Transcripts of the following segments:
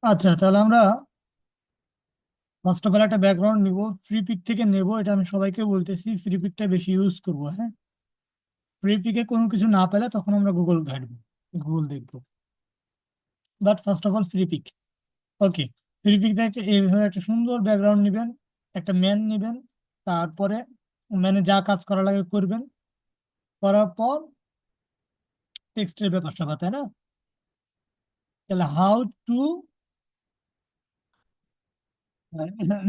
আচ্ছা, তাহলে আমরা ফার্স্ট অফ অল একটা ব্যাকগ্রাউন্ড নিব। ফ্রি পিক থেকে নেব, এটা আমি সবাইকে বলতেছি, ফ্রি পিকটা বেশি ইউজ করবো। হ্যাঁ, ফ্রি পিকে কোনো কিছু না পেলে তখন আমরা গুগল ঘাঁটবো, গুগল দেখবো। But first of all Freepik. Okay, Freepik থেকে এইভাবে একটা সুন্দর ব্যাকগ্রাউন্ড নেবেন, একটা ম্যান নেবেন, তারপরে ম্যানে যা কাজ করা লাগে করবেন, করার পর টেক্সটের ব্যাপার স্যাপার, তাই না? তাহলে how to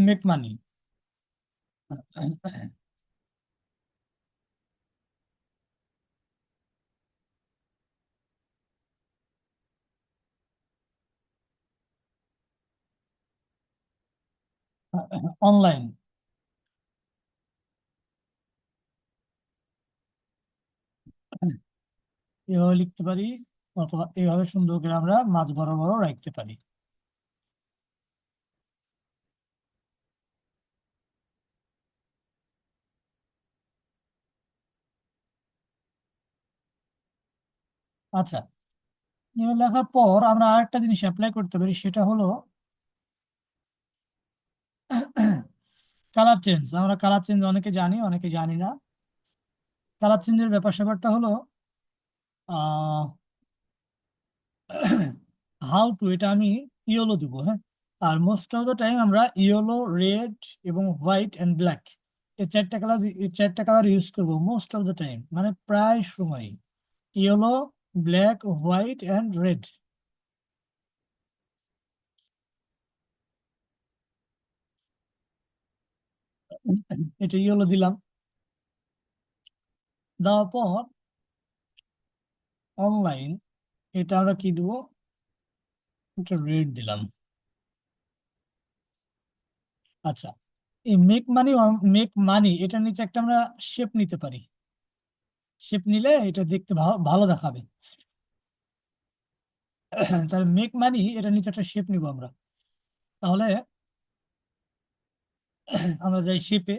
make money. Online এভাবে লিখতে পারি, অথবা এভাবে সুন্দর করে আমরা মাঝ বরাবর রাখতে পারি। আচ্ছা, এভাবে লেখার পর আমরা আরেকটা জিনিস অ্যাপ্লাই করতে পারি, সেটা হলো কালার চেঞ্জ। আমরা কালার চেঞ্জ অনেকে জানি, অনেকে জানি না। কালার চেঞ্জের ব্যাপার স্যাপারটা হলো আহ হাউ টু, এটা আমি ইয়েলো দিব। হ্যাঁ, আর মোস্ট অফ দ্য টাইম আমরা ইয়েলো, রেড এবং হোয়াইট অ্যান্ড ব্ল্যাক, এই চারটা কালার ইউজ করবো মোস্ট অফ দ্য টাইম, মানে প্রায় সময়। Yellow, black, white and red. এটা ইয়েলো দিলাম। দেওয়ার পর অনলাইন, এটা আমরা কি দিব, এটা রেড দিলাম। আচ্ছা, এই মেক মানি এটার নিচে একটা আমরা শেপ নিতে পারি। শেপ নিলে এটা দেখতে ভালো ভালো দেখাবে। তাহলে মেক মানি, এটার নিচে একটা শেপ নিব আমরা। তাহলে আমরা যাই শেপে,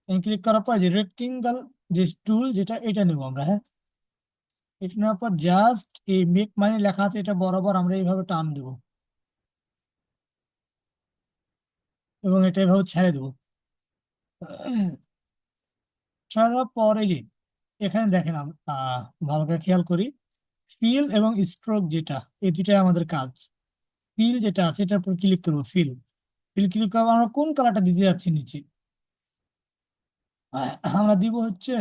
ক্লিক করার পর যে রেক্টেঙ্গল যে টুল, যেটা এটা নেব আমরা। হ্যাঁ, এটা নেওয়ার পর জাস্ট এই মেক মানি লেখা আছে, এটা বরাবর আমরা এইভাবে টান দেবো এবং এটা এভাবে ছেড়ে দেবো। ছেড়ে দেওয়ার পর এই যে এখানে দেখেন, ভালো করে খেয়াল করি, ফিল এবং স্ট্রোক, যেটা এই দুটাই আমাদের কাজ। ফিল যেটা আছে এটার উপর ক্লিক করবো, ফিল। ফিল ক্লিক করবো, আমরা কোন কালারটা দিতে যাচ্ছি নিচে, আমরা দিব হচ্ছে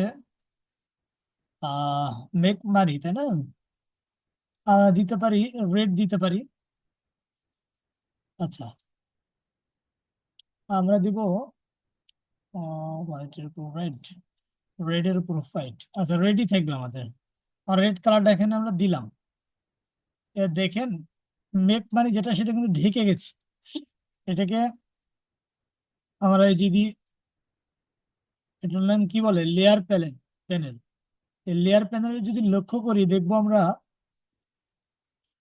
মেক মানি, তাই না? আমরা দিতে পারি রেড, দিতে পারি। আচ্ছা, আমরা দিব হোয়াইটের উপর রেড, রেডের উপর হোয়াইট। আচ্ছা, রেডই থাকবে আমাদের। আর রেড কালারটা এখানে আমরা দিলাম। এ দেখেন, মেক মানি যেটা সেটা কিন্তু ঢেকে গেছে। এটাকে আমরা এই যদি, এটার নাম কি বলে, লেয়ার প্যানেল। এই লেয়ার প্যানেলে যদি লক্ষ্য করি, দেখবো আমরা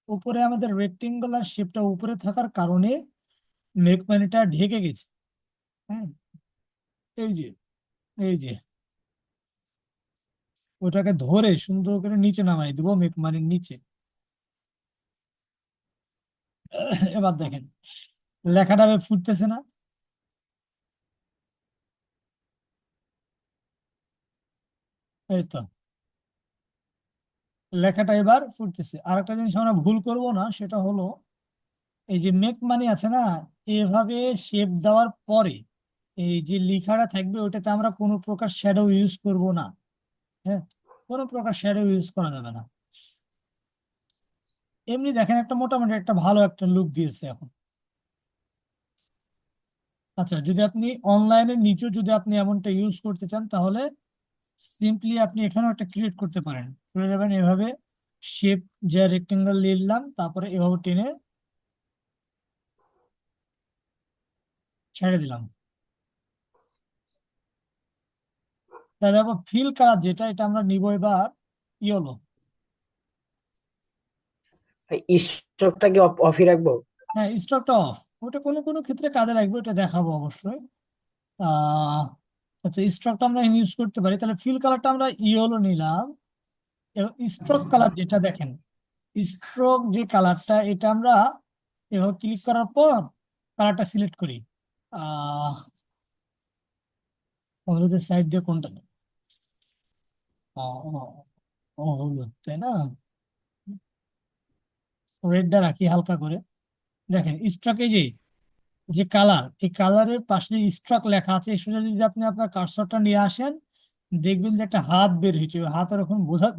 উপরে আমাদের রেক্টেঙ্গুলার শেপটা উপরে থাকার কারণে মেক মানিটা ঢেকে গেছে। হ্যাঁ, এই যে, এই যে ওটাকে ধরে সুন্দর করে নিচে নামাই দেবো মেক মানির নিচে। এবার দেখেন, লেখাটা এবার ফুটতেছে না? এই তো, লেখাটা এবার ফুটতেছে। আর একটা জিনিস আমরা ভুল করব না, সেটা হলো এই যে মেক মানি আছে না, এভাবে শেপ দেওয়ার পরে এই যে লেখাটা থাকবে, ওটাতে আমরা কোনো প্রকার শ্যাডো ইউজ করব না। হ্যাঁ, কোনো প্রকার শ্যাডো ইউজ করা যাবে না। এমনি দেখেন, একটা মোটামুটি একটা ভালো একটা লুক দিয়েছে এখন। আচ্ছা, যদি আপনি অনলাইনের নিচেও যদি আপনি এমনটা ইউজ করতে চান, তাহলে সিম্পলি আপনি এখানেও একটা ক্রিয়েট করতে পারেন। করে যাবেন এভাবে, শেপ যে রেক্টেঙ্গেল নিলাম, তারপরে এভাবে টেনে ছেড়ে দিলাম। তাহলে দেখো ফিল কালার যেটা, এটা আমরা নিব এবার ইয়েলো। স্টকটা কি অফই রাখবো? হ্যাঁ, স্টকটা অফ। ওটা কোনো কোনো ক্ষেত্রে কাজে লাগবে, ওটা দেখাবো অবশ্যই। আহ আচ্ছা, স্ট্রোকটা আমরা ইউজ করতে পারি। তাহলে ফিল কালারটা আমরা ইয়েলো নিলাম, এবং স্ট্রোক কালার যেটা দেখেন, স্ট্রোক যে কালারটা, এটা আমরা এভাবে ক্লিক করার পর কালারটা সিলেক্ট করি। অনুরোধের সাইড দিয়ে কোনটা নেই? ও ও, ও হলুদ, তাই না? রেডটা রাখি হালকা করে। দেখেন স্ট্রোকে যে যে কালার, এই কালারের পাশে যে স্ট্রোক লেখা আছে, এই সোজা যদি আপনি আপনার কার্সরটা নিয়ে আসেন, দেখবেন যে একটা হাত বের হয়েছে, ওই হাত ওরকম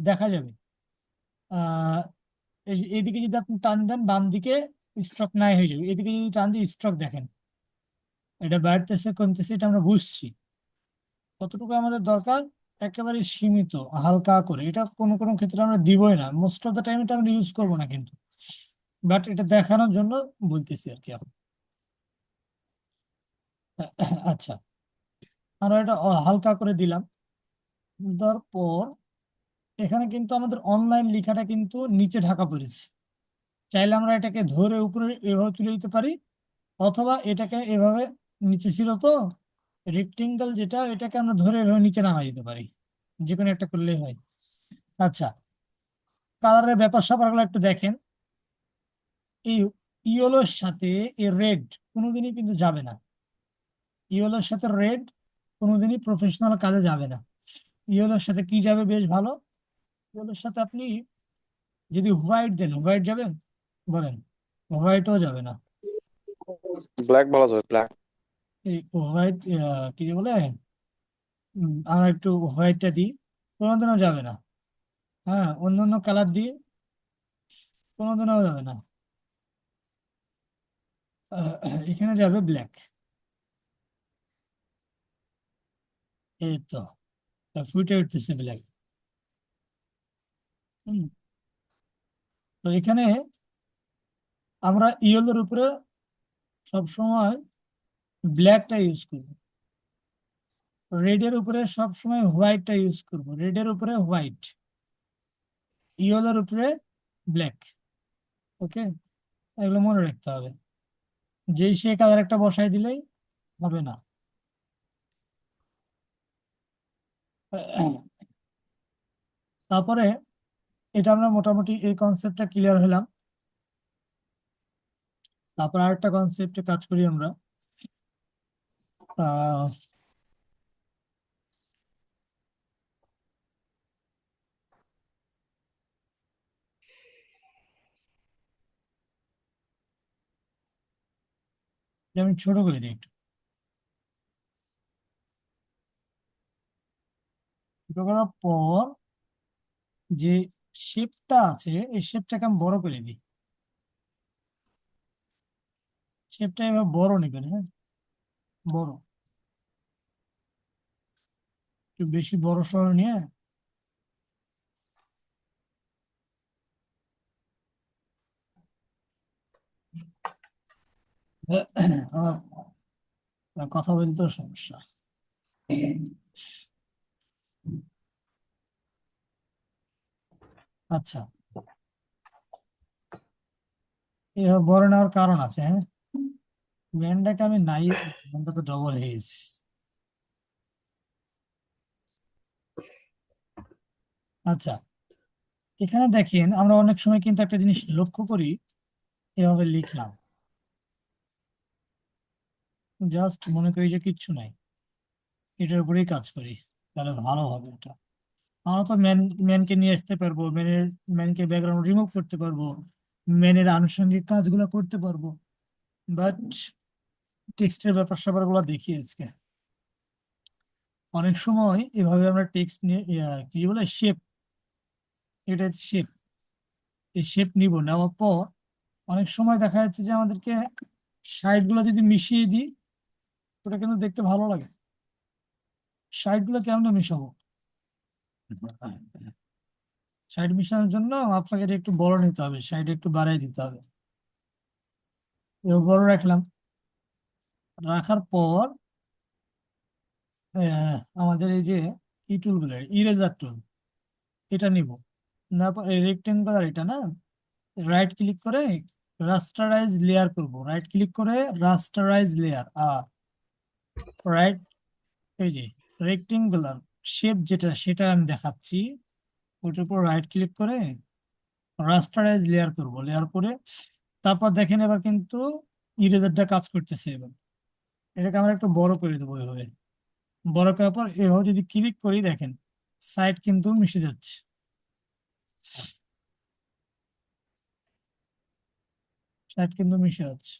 দেখা যাবে। আহ এইদিকে যদি আপনি টান দেন, বাম দিকে স্ট্রোক নাই হয়ে যাবে, এদিকে যদি টান দিয়ে স্ট্রোক দেখেন, এটা বাড়তেছে কমতেছে, এটা আমরা বুঝছি। কতটুকু আমাদের দরকার, একেবারে সীমিত, হালকা করে। এটা কোনো কোনো ক্ষেত্রে আমরা দিবই না, মোস্ট অফ দ্য টাইম এটা আমরা ইউজ করবো না কিন্তু, বাট এটা দেখানোর জন্য বলতেছি আর কি এখন। আচ্ছা, আমরা এটা হালকা করে দিলাম। দেওয়ার পর এখানে কিন্তু আমাদের অনলাইন লেখাটা কিন্তু নিচে ঢাকা পড়েছে। চাইলে আমরা এটাকে ধরে উপরে এভাবে তুলে দিতে পারি, অথবা এটাকে এভাবে, নিচে ছিল তো রেক্টেঙ্গেল যেটা, এটাকে আমরা ধরে এভাবে নিচে নামাই দিতে পারি, যে কোনো একটা করলেই হয়। আচ্ছা, কালারের ব্যাপার স্যাপারগুলো একটু দেখেন। এই ইয়েলোর সাথে এই রেড কোনোদিনই কিন্তু যাবে না। ইয়েলোর সাথে রেড কোনোদিনই প্রফেশনাল কাজে যাবে না। ইয়েলোর সাথে কি যাবে বেশ ভালো? ইয়েলোর সাথে আপনি যদি হোয়াইট দেন, হোয়াইট যাবে? বলেন, হোয়াইটও যাবে না। ব্ল্যাক বলা যাবে, ব্ল্যাক। এই হোয়াইট, কি যে বলে, আমরা একটু হোয়াইটটা দিই, কোনোদিনও যাবে না। হ্যাঁ, অন্য অন্য কালার দিই, কোনোদিনও যাবে না। এখানে যাবে ব্ল্যাক। এই তো ফুটে উঠতেছে ব্ল্যাক। তো এখানে আমরা ইয়েলোর উপরে সবসময় ব্ল্যাকটা ইউজ করব, রেডের উপরে সবসময় হোয়াইটটা ইউজ করব, রেডের উপরে হোয়াইট, ইয়েলোর উপরে ব্ল্যাক। ওকে, এগুলো মনে রাখতে হবে, যেই সে কালার একটা বসাই দিলেই হবে না। তারপরে এটা আমরা মোটামুটি এই কনসেপ্টটা ক্লিয়ার হলাম। তারপর আরেকটা কনসেপ্টে কাজ করি আমরা। আহ এটা আমি ছোট করে দিই একটু। ছোট করার পর যে শেপটা আছে, এই শেপটাকে আমি বড় করে দিই। শেপটা এবার বড় নেবেন, হ্যাঁ, বড়, একটু বেশি বড় সড়ো নিয়ে আমার কথা বলতেও সমস্যা। আচ্ছা, এবার বড় নেওয়ার কারণ আছে, হ্যাঁ। ব্যান্ডটাকে আমি নাই, ব্যান্ডটা তো ডবল হেজ। আচ্ছা, এখানে দেখেন আমরা অনেক সময় কিন্তু একটা জিনিস লক্ষ্য করি, এভাবে লিখলাম, জাস্ট মনে করি যে কিচ্ছু নাই, এটার উপরেই কাজ করি, তাহলে ভালো হবে এটা। আমরা তো ম্যানকে নিয়ে আসতে পারবো, ম্যানকে ব্যাকগ্রাউন্ড রিমুভ করতে পারবো, ম্যানের আনুষঙ্গিক কাজগুলো করতে পারবো, বাট টেক্সটের ব্যাপার স্যাপার গুলো দেখি আজকে। অনেক সময় এভাবে আমরা টেক্সট নিয়ে, কি বলে, শেপ, এটা শেপ, এই শেপ নিব, নেওয়ার পর অনেক সময় দেখা যাচ্ছে যে আমাদেরকে সাইড গুলো যদি মিশিয়ে দিই, ওটা কিন্তু দেখতে ভালো লাগে। সাইড গুলো কেমন মিশাবো? সাইড মিশানোর জন্য আপনাকে এটা একটু বড় নিতে হবে, সাইড একটু বাড়াই দিতে হবে। এবার বড় রাখলাম, রাখার পর আমাদের এই যে কি টুল বলে, ইরেজার টুল, এটা নিব, না রেক্টেঙ্গুলার এটা না, রাইট ক্লিক করে রাস্টারাইজ লেয়ার করব, রাইট ক্লিক করে রাস্টারাইজ লেয়ার, আর রাইট, এই যে রেক্টেঙ্গুলার শেপ যেটা, সেটা আমি দেখাচ্ছি, ওটার উপর রাইট ক্লিক করে রাস্টারাইজ লেয়ার করব, লেয়ার করে তারপর দেখেন এবার কিন্তু ইরেজারটা কাজ করতেছে। এবার এটাকে আমরা একটু বড় করে দেবো। এভাবে বড় করার পর এভাবে যদি ক্লিক করি দেখেন সাইড কিন্তু মিশে যাচ্ছে। সাইড কিন্তু মিশে যাচ্ছে।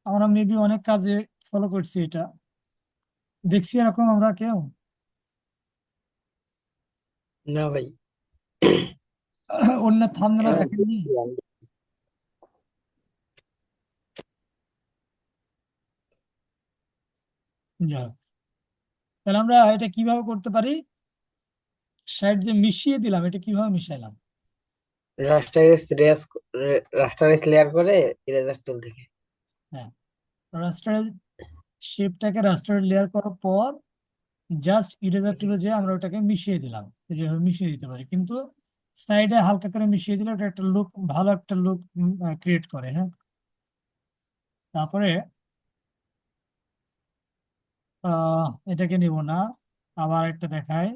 আমরা মেবি অনেক কাজে ফলো করছি এটা, দেখছি এরকম আমরা কেউ। না ভাই। অন্য থাম্বনেলও হ্যাঁ, দেখেননি? দেখছিলাম। যাই হোক, তাহলে আমরা এটা কিভাবে করতে পারি? সাইড যে মিশিয়ে দিলাম, এটা কিভাবে মিশাইলাম? রাস্টারাইজ রেস রাস্টারাইজ লেয়ার করে ইরেজার টুল থেকে। হ্যাঁ, রাস্টার শেপটাকে রাস্টার লেয়ার করার পর জাস্ট ইরেজার টুলে যে আমরা ওটাকে মিশিয়ে দিলাম। এই যেভাবে মিশিয়ে দিতে পারি, কিন্তু সাইডে হালকা করে মিশিয়ে দিলে ওটা একটা লুক, ভালো একটা লুক ক্রিয়েট করে। হ্যাঁ, তারপরে এটাকে নিব না, আবার একটা দেখাই।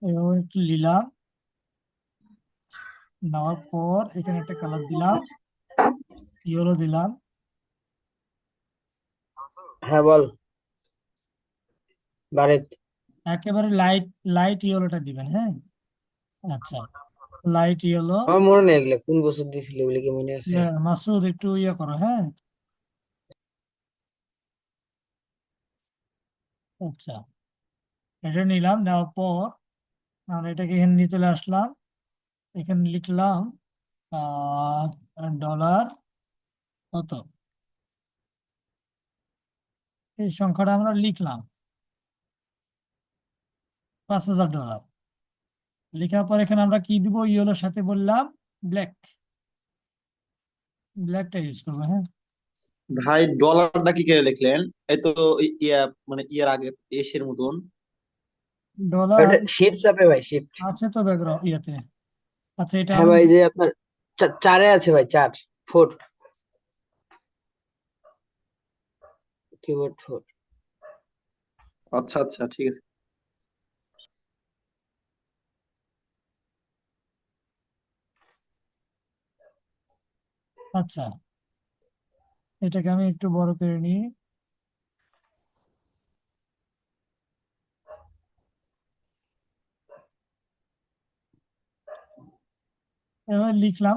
এভাবে একটু নিলাম, নেওয়ার পর এখানে একটা কালার দিলাম, ইয়েলো দিলাম। হ্যাঁ বল। বারে। একেবারে লাইট লাইট ইয়েলোটা দিবেন। হ্যাঁ, আচ্ছা, লাইট ইয়েলো। আমার মনে নেই এগুলো কোন বছর দিছিল, এগুলো কি মনে আছে? মাসুদ একটু ইয়ে করো। হ্যাঁ, আচ্ছা, এটা নিলাম, নেওয়ার পর আমরা এটাকে এখানে নিয়ে চলে আসলাম। এখানে লিখলাম ডলার কত, এই সংখ্যাটা আমরা লিখলাম $5,000। লেখার পর এখানে আমরা কি দিব? ইয়েলোর সাথে বললাম ব্ল্যাক, ব্ল্যাকটা ইউজ করবো। হ্যাঁ, ভাই ডলারটা কি করে লিখলেন? এই তো ইয়া মানে ইয়ার আগে এসের মতন। ডলার ওটা শিফট চাপে ভাই, শিফট। আছে তো ব্যাকগ্রাউন্ড ইয়েতে। আচ্ছা, এটা হ্যাঁ আমি ভাই, যে আপনার চারে আছে ভাই, চার, ফোর, কিবোর্ড ফোর। আচ্ছা আচ্ছা, ঠিক আছে। আচ্ছা, এটাকে আমি একটু বড় করে নিই। এবার লিখলাম,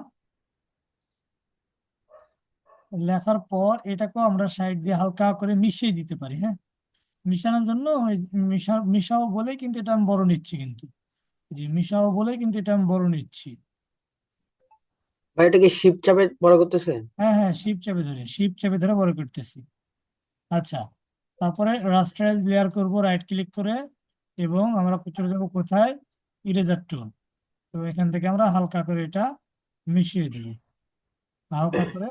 লেখার পর এটাকেও আমরা সাইড দিয়ে হালকা করে মিশিয়ে দিতে পারি। হ্যাঁ, মিশানোর জন্য ওই মিশাও বলে কিন্তু এটা আমি বড় নিচ্ছি, কিন্তু জি মিশাও বলে কিন্তু এটা আমি বড় নিচ্ছি। ভাই এটা কি শিফট চাপে বড় করতেছে? হ্যাঁ হ্যাঁ, শিপ চেপে ধরে বড় করতেছি। আচ্ছা, তারপরে রাস্টারাইজ লেয়ার করব রাইট ক্লিক করে, এবং আমরা চলে যাবো কোথায়? ইরেজার টুল। তো এখান থেকে আমরা হালকা করে এটা মিশিয়ে দেব, হালকা করে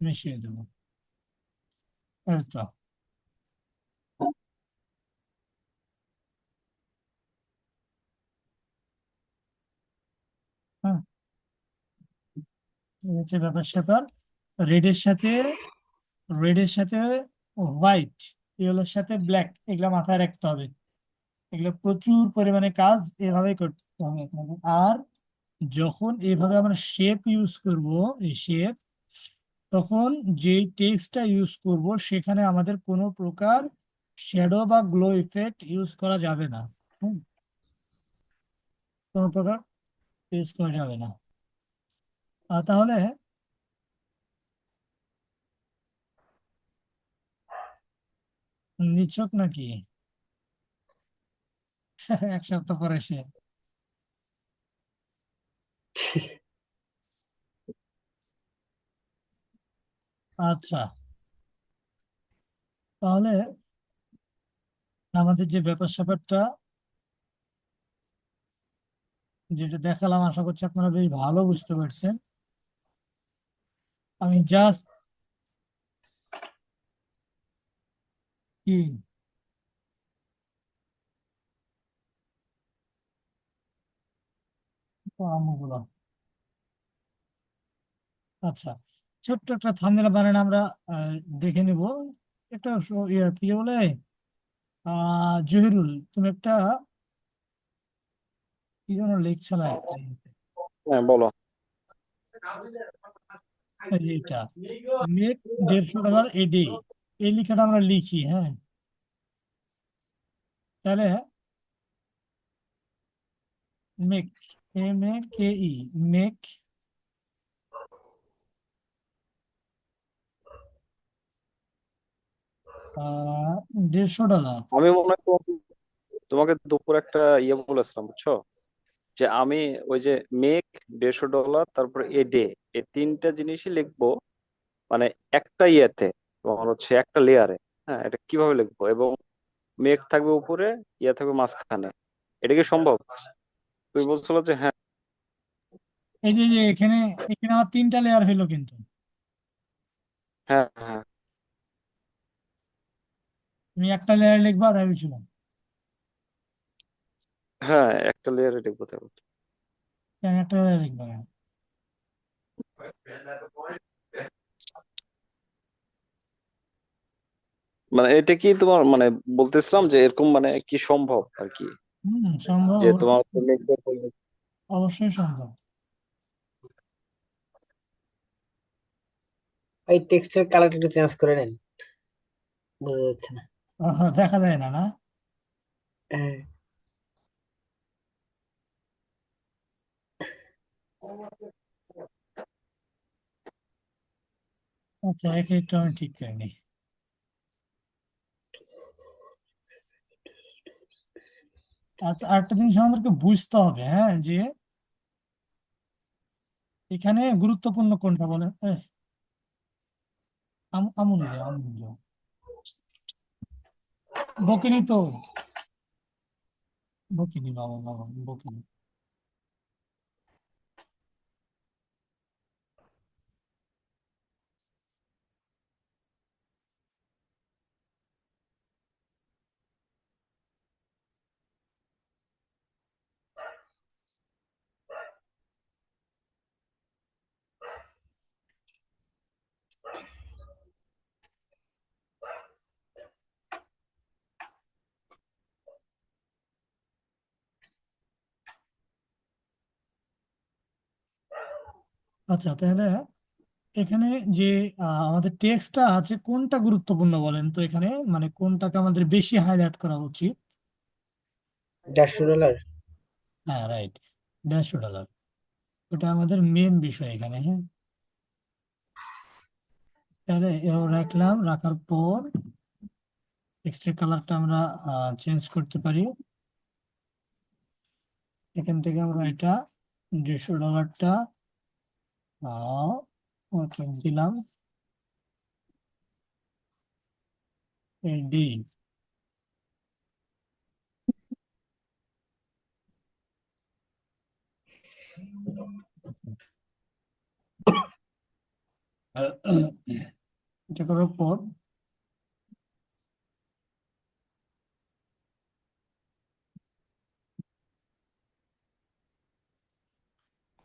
মিশিয়ে দেব। এই তো। হ্যাঁ, এই হচ্ছে ব্যাপার স্যাপার। রেডের সাথে রেডের সাথে হোয়াইট, ইয়েলোর সাথে ব্ল্যাক, এগুলো মাথায় রাখতে হবে। এগুলো প্রচুর পরিমাণে কাজ এভাবে করতে হবে আপনাদের। আর যখন এভাবে আমরা শেপ ইউজ করব, এই শেপ, তখন যে টেক্সটটা ইউজ করব সেখানে আমাদের কোনো প্রকার শ্যাডো বা গ্লো ইফেক্ট ইউজ করা যাবে না। হুম, কোনো প্রকার ইউজ করা যাবে না। তাহলে নিছক নাকি? 1 সপ্তাহ পরে সে। আচ্ছা, তাহলে আমাদের যে ব্যাপার স্যাপারটা যেটা দেখালাম, আশা করছি আপনারা বেশ ভালো বুঝতে পারছেন। আমি জাস্ট কি আমগুলো, আচ্ছা, ছোট্ট একটা থাম্বনেল বানানো আমরা দেখে নিব। একটা কি যে বলে জহিরুল, তুমি একটা কি যেন লিখছিল একটা ইয়েতে। হ্যাঁ বলো। এই যে এটা মেক $150 এ ডে, এই লেখাটা আমরা লিখি, হ্যাঁ, তাহলে মেক, MAKE, মেক $150। আমি মনে হয় তোমাকে দুপুর একটা ইয়ে বলেছিলাম বুঝছো, যে আমি ওই যে মেক $150 তারপরে এ ডে, এই তিনটা জিনিসই লিখবো মানে একটা ইয়েতে, তোমার হচ্ছে একটা লেয়ারে। হ্যাঁ, এটা কিভাবে লিখবো, এবং মেঘ থাকবে উপরে, ইয়ে থাকবে মাঝখানে, এটা কি সম্ভব? তুমি বলছিল যে হ্যাঁ। এই যে যে এখানে এখানে আমার 3টা লেয়ার হইলো কিন্তু। হ্যাঁ হ্যাঁ তুমি একটা লেয়ার লিখবা তাই বলছিলাম। হ্যাঁ, একটা লেয়ারে লিখবো তাহলে। কেন একটা লেয়ার লিখবা কেন? মানে এটা কি তোমার মানে বলতেছিলাম যে এরকম মানে কি সম্ভব আর কি, সম্ভব, যে তোমার অবশ্যই, মেঘদের বললে। অবশ্যই সম্ভব। এই টেক্সটের কালারটা একটু চেঞ্জ করে নেন, বোঝা যাচ্ছে না। দেখা যায় না, না? হ্যাঁ। আচ্ছা, একটু আমি ঠিক করে নিই। আচ্ছা, আরেকটা জিনিস আমাদেরকে বুঝতে হবে, হ্যাঁ, যে এখানে গুরুত্বপূর্ণ কোনটা বলে, আমূল্য, আমূল্য, বকিনি তো, বকিনি, বাবা বাবা, বকিনি। আচ্ছা, তাহলে এখানে যে আমাদের টেক্সটটা আছে কোনটা গুরুত্বপূর্ণ বলেন তো, এখানে মানে কোনটাকে আমাদের বেশি হাইলাইট করা উচিত? $150। হ্যাঁ, রাইট, $150। ওটা আমাদের মেন বিষয় এখানে, হ্যাঁ। তাহলে এও রাখলাম, রাখার পর টেক্সটের কালারটা আমরা চেঞ্জ করতে পারি। এখান থেকে আমরা এটা $150টা দিলাম ডি। এটা করার পর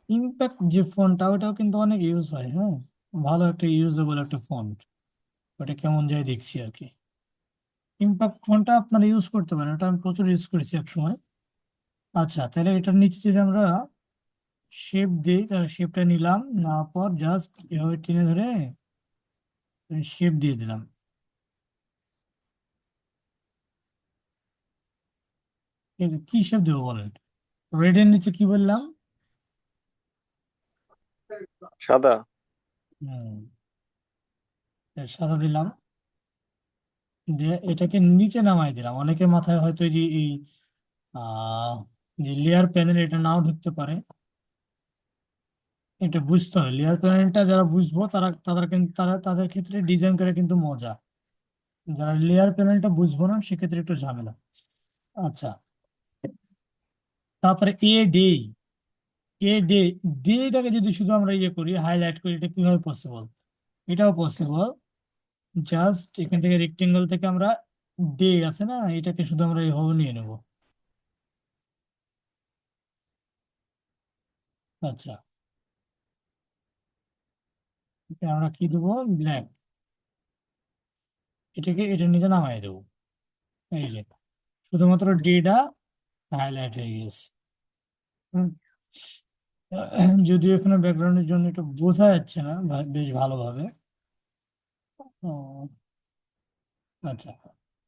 ইম্প্যাক্ট যে ফন্টটা, ওটাও কিন্তু অনেক ইউজ হয়, হ্যাঁ, ভালো একটা ইউজেবল একটা ফন্ট। ওটা কেমন যায় দেখছি আর কি। ইম্প্যাক্ট ফন্টটা আপনারা ইউজ করতে পারেন, ওটা আমি প্রচুর ইউজ করেছি এক সময়। আচ্ছা, তাহলে এটার নিচে যদি আমরা শেপ দিই, তাহলে শেপটা নিলাম, নেওয়ার পর জাস্ট এভাবে টেনে ধরে শেপ দিয়ে দিলাম। কি শেপ দেবো বলেন? রেড এর নিচে কি বললাম? সাদা। হুম, সাদা দিলাম, দিয়ে এটাকে নিচে নামাই দিলাম। অনেকের মাথায় হয়তো এই যে এই আহ যে লেয়ার প্যানেল, এটা নাও ঢুকতে পারে। এটা বুঝতে হবে, লেয়ার প্যানেলটা যারা বুঝবো তারা তাদের কিন্তু তাদের ক্ষেত্রে ডিজাইন করে কিন্তু মজা। যারা লেয়ার প্যানেলটা বুঝবো না সেক্ষেত্রে একটু ঝামেলা। আচ্ছা, তারপরে ডে, ডে, ডেটাকে যদি শুধু আমরা ইয়ে করি, হাইলাইট করি, এটা কিভাবে পসিবল? এটাও পসিবল। জাস্ট এখান থেকে রেক্টেঙ্গেল থেকে আমরা ডে আছে না, এটাকে শুধু আমরা এইভাবে নিয়ে নেব। আচ্ছা, এটা আমরা কি দেবো? ব্ল্যাক। এটাকে এটার নিচে নামাই দেবো। এই যে শুধুমাত্র ডিটা হাইলাইট হয়ে গেছে। হুম। যদিও এখানে ব্যাকগ্রাউন্ডের জন্য একটু বোঝা যাচ্ছে না বেশ ভালোভাবে। ও, আচ্ছা।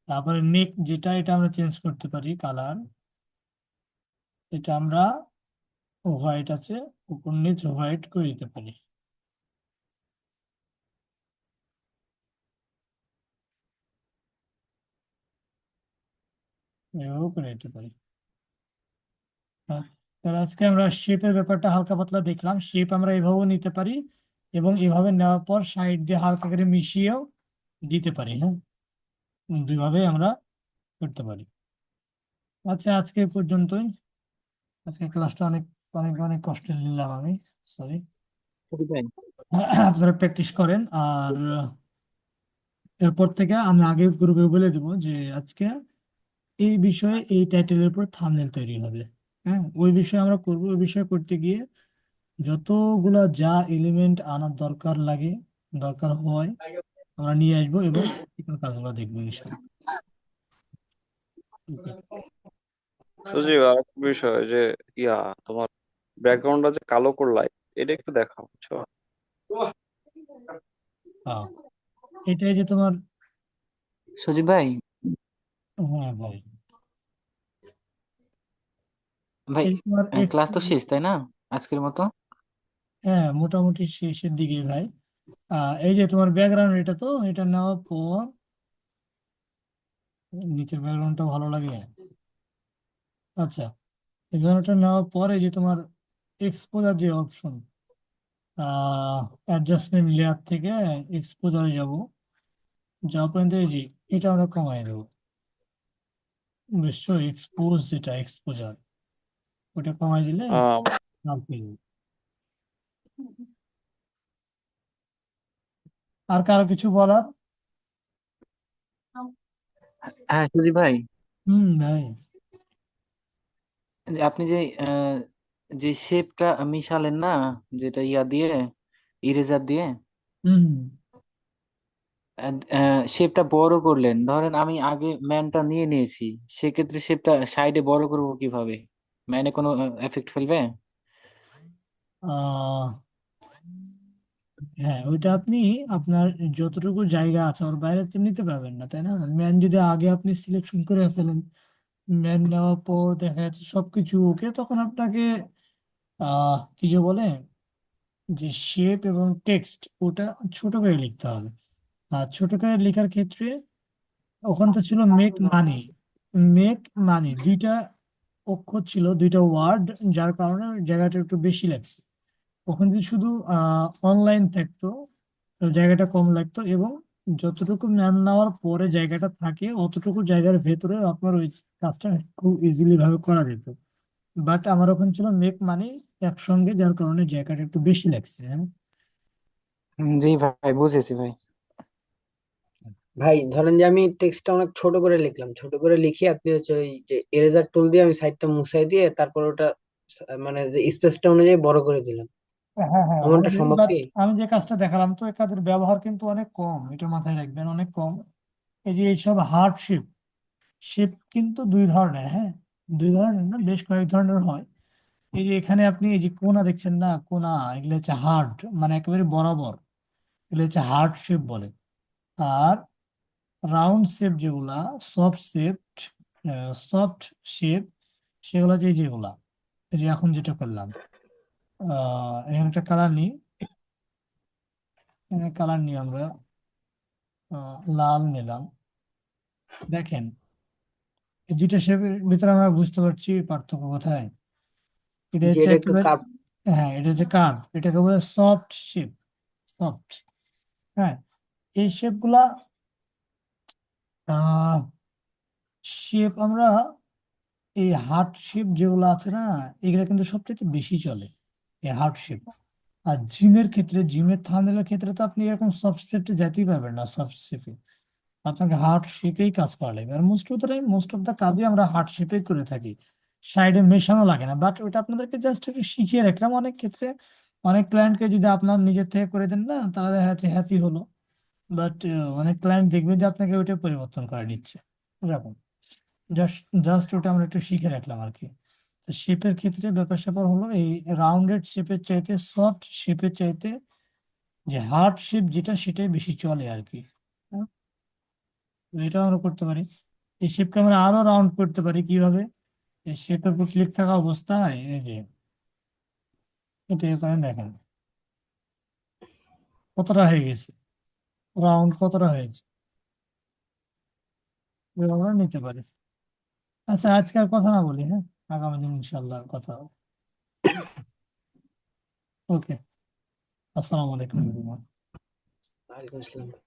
তারপরে নেক যেটা, এটা আমরা চেঞ্জ করতে পারি কালার। এটা আমরা হোয়াইট আছে, উপর নিচ হোয়াইট করে দিতে পারি। এভাবেও করে দিতে পারি। হ্যাঁ। তাহলে আজকে আমরা শেপের ব্যাপারটা হালকা পাতলা দেখলাম। শেপ আমরা এভাবেও নিতে পারি এবং এভাবে নেওয়ার পর সাইড দিয়ে হালকা করে মিশিয়েও দিতে পারি। হ্যাঁ, দুইভাবে আমরা করতে পারি। আচ্ছা, আজকে এ পর্যন্তই। আজকে ক্লাসটা অনেক অনেক অনেক কষ্টে নিলাম আমি, সরি। সজীব ভাই, আপনারা প্র্যাকটিস করেন। আর এরপর থেকে আমি আগে গ্রুপে বলে দেবো যে আজকে এই বিষয়ে এই টাইটেলের উপর থাম্বনেল তৈরি হবে। হ্যাঁ, ওই বিষয়ে আমরা করব। ওই বিষয়ে করতে গিয়ে যতগুলা যা এলিমেন্ট আনার দরকার লাগে, দরকার হয়, আমরা নিয়ে আসবো এবং কাজগুলো দেখবো ইনশাল্লাহ। Okay. সজীব, আর একটা বিষয় যে তোমার ব্যাকগ্রাউন্ডটা যে কালো করলাই, এটা একটু দেখাও, বুঝছো? হ্যাঁ, এটাই যে তোমার। সজীব ভাই, হ্যাঁ ভাই, ভাই এই যে তোমার ক্লাস তো শেষ তাই না আজকের মতো? হ্যাঁ, মোটামুটি শেষের দিকে ভাই। এই যে তোমার ব্যাকগ্রাউন্ড, এটা তো এটা নেওয়ার পর নিচের ব্যাকগ্রাউন্ডটা ভালো লাগে। আচ্ছা, এই ব্যাকগ্রাউন্ডটা নেওয়ার পর এই যে তোমার এক্সপোজার যে অপশন, অ্যাডজাস্টমেন্ট লেয়ার থেকে এক্সপোজারে যাব। যাওয়ার পর্যন্ত এই যে এটা আমরা কমাই দেবো। বুঝছো, এক্সপোজ যেটা এক্সপোজার, ওটা কমাই দিলে আহ নাম পেয়ে যাবে। আর কারো কিছু বলার? হ্যাঁ সজীব ভাই, ভাই। যে আপনি যে যে শেপটা মিশালেন না, যেটা ইয়া দিয়ে, ইরেজার দিয়ে হুম। শেপটা বড় করলেন, ধরেন আমি আগে ম্যানটা নিয়ে নিয়েছি, সেক্ষেত্রে শেপটা সাইডে বড় করবো কিভাবে? ম্যানে কোনো এফেক্ট ফেলবে? আহ হ্যাঁ, ওইটা আপনি আপনার যতটুকু জায়গা আছে ওর বাইরে তো নিতে পারবেন না, তাই না? ম্যান যদি আগে আপনি সিলেকশন করে ফেলেন, ম্যান নেওয়ার পর দেখা যাচ্ছে সবকিছু ওকে, তখন আপনাকে কি যে বলে যে শেপ এবং টেক্সট, ওটা ছোট করে লিখতে হবে। আর ছোট করে লেখার ক্ষেত্রে ওখান তো ছিল মেক মানি। মেক মানি দুইটা অক্ষর ছিল, দুইটা ওয়ার্ড, যার কারণে জায়গাটা একটু বেশি লাগছে। ওখানে যদি শুধু অনলাইন থাকতো তাহলে জায়গাটা কম লাগতো এবং যতটুকু ম্যান নেওয়ার পরে জায়গাটা থাকে অতটুকু জায়গার ভেতরে আপনার ওই কাজটা খুব ইজিলি ভাবে করা যেত। বাট আমার ওখানে ছিল মেক মানি একসঙ্গে, যার কারণে জায়গাটা একটু বেশি লাগছে। হ্যাঁ। জি ভাই, বুঝেছি ভাই। ভাই ধরেন যে আমি টেক্সটটা অনেক ছোট করে লিখলাম, ছোট করে লিখে আপনি হচ্ছে ওই যে এরেজার টুল দিয়ে আমি সাইডটা মুছাই দিয়ে তারপর ওটা মানে স্পেসটা অনুযায়ী বড় করে দিলাম, হ্যাঁ, হ্যাঁ, এমনটা হবে। সম্ভব বাট কি? আমি যে কাজটা দেখালাম তো, এই কাজের ব্যবহার কিন্তু অনেক কম, এটা মাথায় রাখবেন, অনেক কম। এই যে এইসব হার্ড শেপ, শেপ কিন্তু দুই ধরনের। হ্যাঁ, দুই ধরনের না, বেশ কয়েক ধরনের হয়। এই যে এখানে আপনি এই যে কোনা দেখছেন না, কোনা, এগুলো হচ্ছে হার্ড, মানে একেবারে বরাবর, এগুলো হচ্ছে হার্ড শেপ বলে। আর রাউন্ড শেপ যেগুলা, সফট শেপ, সফট শেপ, সেগুলো যে যেগুলা, এই যে এখন যেটা করলাম, এখানে একটা কালার নিই। এখানে কালার নিয়ে আমরা লাল নিলাম। দেখেন, এই দুইটা শেপের ভিতরে আমরা বুঝতে পারছি পার্থক্য কোথায়। এটা যে হচ্ছে এটা একটু একেবারে, কাপ। হ্যাঁ, এটা হচ্ছে কার্ভ, এটাকে বলে সফট শেপ। সফট। হ্যাঁ, এই শেপ গুলা শেপ আমরা, এই হার্ট শেপ যেগুলো আছে না, এগুলা কিন্তু সবচেয়ে বেশি চলে, এই হার্ট শেপ। আর জিমের ক্ষেত্রে, জিমের থাম্বনেলের ক্ষেত্রে তো আপনি এরকম সফট শেপে যেতেই পারবেন না। সফট শেপে আপনাকে হার্ট শেপেই কাজ করা লাগবে। আর most of the time, most of the কাজই আমরা হার্ট শেপেই করে থাকি, সাইডে মেশানো লাগে না। বাট ওটা আপনাদেরকে জাস্ট একটু শিখিয়ে রাখলাম। অনেক ক্ষেত্রে অনেক ক্লায়েন্টকে যদি আপনার নিজের থেকে করে দেন না, তারা দেখা যাচ্ছে হ্যাপি হলো। বাট অনেক ক্লায়েন্ট দেখবে যে আপনাকে ওইটা পরিবর্তন করে নিচ্ছে এরকম। জাস্ট জাস্ট ওটা আমরা একটু শিখে রাখলাম আর কি। তো শেপের ক্ষেত্রে ব্যাপার স্যাপার হলো এই রাউন্ডেড শেপের চাইতে সফট শেপের চাইতে যে হার্ড শেপ যেটা সেটাই বেশি চলে আর কি। হ্যাঁ, এটা আমরা করতে পারি। এই শেপকে আমরা আরো রাউন্ড করতে পারি কিভাবে? এই শেপের উপর ক্লিক থাকা অবস্থায় এই যে এটা এখানে দেখেন কতটা হয়ে গেছে, রাউন্ড কতটা হয়েছে, এভাবে আমরা নিতে পারি। আচ্ছা আজকে আর কথা না বলি, হ্যাঁ, আগামী দিন ইনশাল্লাহ কথা হবে। ওকে, আসসালামু আলাইকুম everyone। ওয়ালাইকুম আসসালাম।